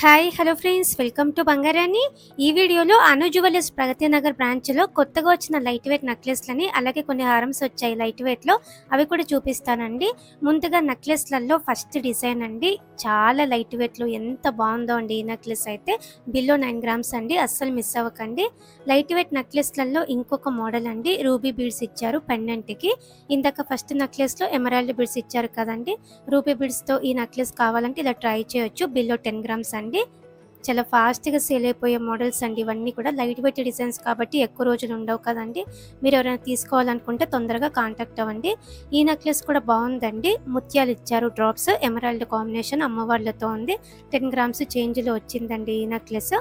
Hi hello friends, welcome to బంగారాన్ని. ఈ వీడియోలో అను జ్యువెలర్స్ ప్రగతి నగర్ బ్రాంచ్లో కొత్తగా వచ్చిన లైట్ వెయిట్ నెక్లెస్లని అలాగే కొన్ని హారమ్స్ వచ్చాయి లైట్ వెయిట్లో, అవి కూడా చూపిస్తానండి. ముందుగా నెక్లెస్లలో ఫస్ట్ డిజైన్ అండి, చాలా లైట్ వెయిట్లో ఎంత బాగుందో అండి. ఈ నెక్లెస్ అయితే బిలో 9 గ్రామ్స్ అండి, అస్సలు మిస్ అవ్వకండి. లైట్ వెయిట్ నెక్లెస్లలో ఇంకొక మోడల్ అండి, రూబీ బీడ్స్ ఇచ్చారు పెండెంట్కి. ఇందాక ఫస్ట్ నెక్లెస్లో ఎమరాల్డ్ బీడ్స్ ఇచ్చారు కదండి, రూబీ బీడ్స్తో ఈ నెక్లెస్ కావాలంటే ఇలా ట్రై చేయొచ్చు. బిలో 10 గ్రామ్స్ అండి. చాలా ఫాస్ట్గా సేల్ అయిపోయే మోడల్స్ అండి ఇవన్నీ కూడా. లైట్ వెయిట్ డిజైన్స్ కాబట్టి ఎక్కువ రోజులు ఉండవు కదండి. మీరు ఎవరైనా తీసుకోవాలనుకుంటే తొందరగా కాంటాక్ట్ అవ్వండి. ఈ నెక్లెస్ కూడా బాగుందండి, ముత్యాలు ఇచ్చారు డ్రాప్స్, ఎమరాల్డ్ కాంబినేషన్ అమ్మవార్లతో ఉంది. 10 గ్రామ్స్ చేంజ్లో వచ్చిందండి ఈ నెక్లెస్.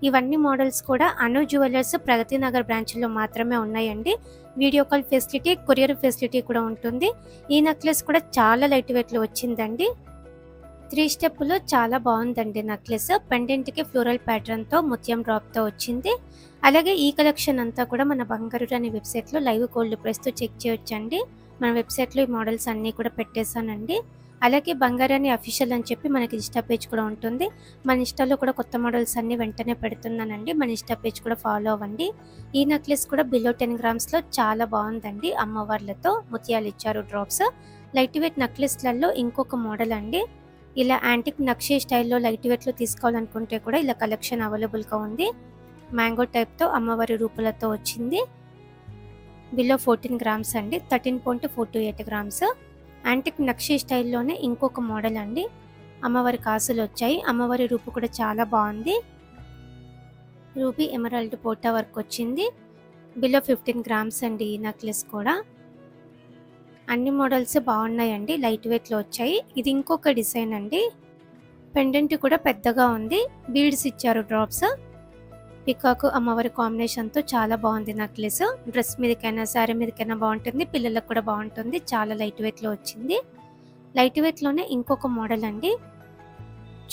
ఇవన్నీ మోడల్స్ కూడా అను జ్యువెలర్స్ ప్రగతి నగర్ బ్రాంచ్లో మాత్రమే ఉన్నాయండి. Video call facility, courier facility కూడా ఉంటుంది. ఈ నెక్లెస్ కూడా చాలా లైట్ వెయిట్లో వచ్చిందండి. 3 స్టెప్లో చాలా బాగుందండి నెక్లెస్. పెండెంట్కి ఫ్లోరల్ ప్యాటర్న్తో ముత్యం డ్రాప్తో వచ్చింది. అలాగే ఈ కలెక్షన్ అంతా కూడా మన బంగారు అనే వెబ్సైట్లో లైవ్ గోల్డ్ ప్రైస్తో చెక్ చేయొచ్చండి. మన వెబ్సైట్లో ఈ మోడల్స్ అన్నీ కూడా పెట్టేశానండి. అలాగే బంగారాన్ని అఫీషియల్ అని చెప్పి మనకి ఇన్స్టా పేజ్ కూడా ఉంటుంది. మన ఇన్స్టాలో కూడా కొత్త మోడల్స్ అన్నీ వెంటనే పెడుతున్నానండి. మన ఇన్స్టా పేజ్ కూడా ఫాలో అవ్వండి. ఈ నెక్లెస్ కూడా బిలో 10 గ్రామ్స్లో చాలా బాగుందండి, అమ్మవార్లతో ముత్యాలు ఇచ్చారు డ్రాప్స్. లైట్ వెయిట్ నెక్లెస్లలో ఇంకొక మోడల్ అండి. ఇలా యాంటిక్ నక్షీ స్టైల్లో లైట్ వెయిట్లో తీసుకోవాలనుకుంటే కూడా ఇలా కలెక్షన్ అవైలబుల్గా ఉంది. మ్యాంగో టైప్తో అమ్మవారి రూపులతో వచ్చింది. బిలో 14 గ్రామ్స్ అండి, 13.428 గ్రామ్స్. యాంటిక్ నక్షీ స్టైల్లోనే ఇంకొక మోడల్ అండి, అమ్మవారి కాసులు వచ్చాయి. అమ్మవారి రూపు కూడా చాలా బాగుంది. రూబీ ఎమరాల్డ్ పోటా వర్క్ వచ్చింది. బిలో 15 గ్రామ్స్ అండి ఈ నెక్లెస్ కూడా. అన్ని మోడల్స్ బాగున్నాయండి, లైట్ వెయిట్లో వచ్చాయి. ఇది ఇంకొక డిజైన్ అండి, పెండెంట్ కూడా పెద్దగా ఉంది, బీడ్స్ ఇచ్చారు డ్రాప్స్. పికాక్ అమ్మవారి కాంబినేషన్తో చాలా బాగుంది నెక్లెస్. డ్రెస్ మీదకైనా శారీ మీదకైనా బాగుంటుంది, పిల్లలకు కూడా బాగుంటుంది. చాలా లైట్ వెయిట్లో వచ్చింది. లైట్ వెయిట్లోనే ఇంకొక మోడల్ అండి,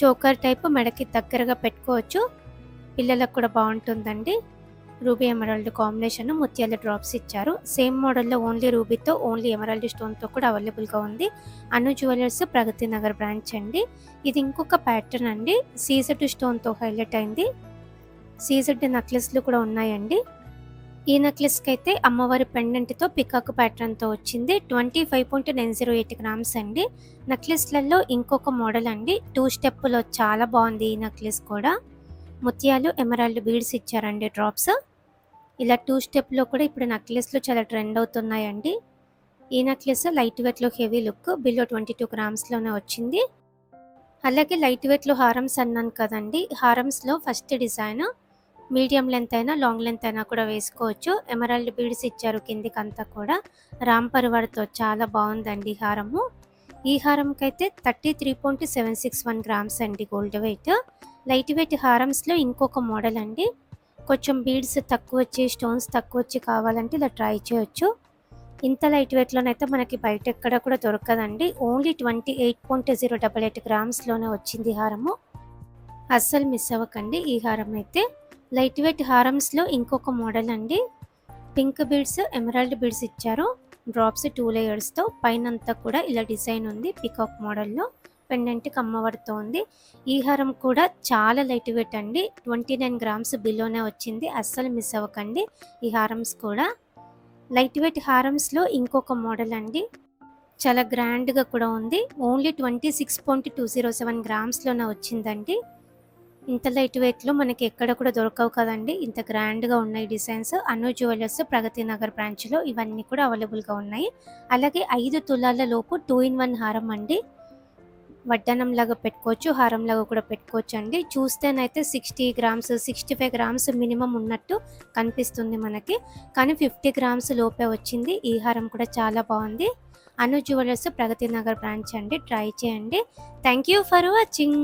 చోకర్ టైప్, మెడకి దగ్గరగా పెట్టుకోవచ్చు, పిల్లలకు కూడా బాగుంటుందండి. రూబీ ఎమరాల్డ్ కాంబినేషన్ ముత్యాల డ్రాప్స్ ఇచ్చారు. సేమ్ మోడల్లో ఓన్లీ రూబీతో, ఓన్లీ ఎమరాల్డ్ స్టోన్తో కూడా అవైలబుల్గా ఉంది. అను జ్యువెలర్స్ ప్రగతి నగర్ బ్రాంచ్ అండి. ఇది ఇంకొక ప్యాటర్న్ అండి, సీజెడ్ స్టోన్తో హైలైట్ అయింది. సీజెడ్ నెక్లెస్లు కూడా ఉన్నాయండి. ఈ నెక్లెస్కి అయితే అమ్మవారి పెండెంట్తో పికాక్ ప్యాటర్న్తో వచ్చింది. 25.908 గ్రామ్స్ అండి. నెక్లెస్లలో ఇంకొక మోడల్ అండి, 2 స్టెప్లో చాలా బాగుంది. ఈ నెక్లెస్ కూడా ముత్యాలు ఎమరాల్డ్ బీడ్స్ ఇచ్చారండి డ్రాప్స్. ఇలా 2 స్టెప్లో కూడా ఇప్పుడు నెక్లెస్లు చాలా ట్రెండ్ అవుతున్నాయండి. ఈ నెక్లెస్ లైట్ వెయిట్లో హెవీ లుక్, బిలో 22 గ్రామ్స్లోనే వచ్చింది. అలాగే లైట్ వెయిట్లో హారమ్స్ అన్నాను కదండి, హారమ్స్లో ఫస్ట్ డిజైన్ మీడియం లెంత్ అయినా లాంగ్ లెంత్ అయినా కూడా వేసుకోవచ్చు. ఎమరాల్డ్ బీడ్స్ ఇచ్చారు కిందికంతా కూడా, రామ్ పరివార్తో చాలా బాగుందండి ఈ హారము. ఈ హారంకి అయితే 33.761 గ్రామ్స్ అండి గోల్డ్ వెయిట్. లైట్ వెయిట్ హారమ్స్లో ఇంకొక మోడల్ అండి, కొంచెం బీడ్స్ తక్కువ వచ్చి స్టోన్స్ తక్కువ వచ్చి కావాలంటే ఇలా ట్రై చేయొచ్చు. ఇంత లైట్ వెయిట్లోనైతే మనకి బయట ఎక్కడ కూడా దొరకదండి. ఓన్లీ 28.088 గ్రామ్స్లోనే వచ్చింది హారము, అస్సలు మిస్ అవ్వకండి ఈ హారం అయితే. లైట్ వెయిట్ హారమ్స్లో ఇంకొక మోడల్ అండి, పింక్ బీడ్స్ ఎమరాల్డ్ బీడ్స్ ఇచ్చారు డ్రాప్స్ 2 లేయర్స్తో. పైనంతా కూడా ఇలా డిజైన్ ఉంది పికాక్ మోడల్లో, పెండెంట్కి అమ్మవారితో ఉంది. ఈ హారం కూడా చాలా లైట్ వెయిట్ అండి, 29 గ్రామ్స్ బిలోనే వచ్చింది, అస్సలు మిస్ అవ్వకండి ఈ హారమ్స్ కూడా. లైట్ వెయిట్ హారమ్స్లో ఇంకొక మోడల్ అండి, చాలా గ్రాండ్గా కూడా ఉంది. ఓన్లీ 26.207 గ్రామ్స్లోనే వచ్చిందండి. ఇంత లైట్ వెయిట్లో మనకి ఎక్కడ కూడా దొరకవు కదండి, ఇంత గ్రాండ్గా ఉన్నాయి డిజైన్స్. అను జ్యువెలర్స్ ప్రగతి నగర్ బ్రాంచ్లో ఇవన్నీ కూడా అవైలబుల్గా ఉన్నాయి. అలాగే 5 తులాల లోపు 2-in-1 హారం అండి, వడ్డానం లాగా పెట్టుకోవచ్చు, హారం లాగా కూడా పెట్టుకోవచ్చు అండి. చూస్తేనైతే 60 గ్రామ్స్ 65 గ్రామ్స్ మినిమం ఉన్నట్టు కనిపిస్తుంది మనకి, కానీ 50 గ్రామ్స్ లోపే వచ్చింది. ఈ హారం కూడా చాలా బాగుంది. అను జ్యువెలర్స్ ప్రగతి నగర్ బ్రాంచ్ అండి, ట్రై చేయండి. Thank you for watching.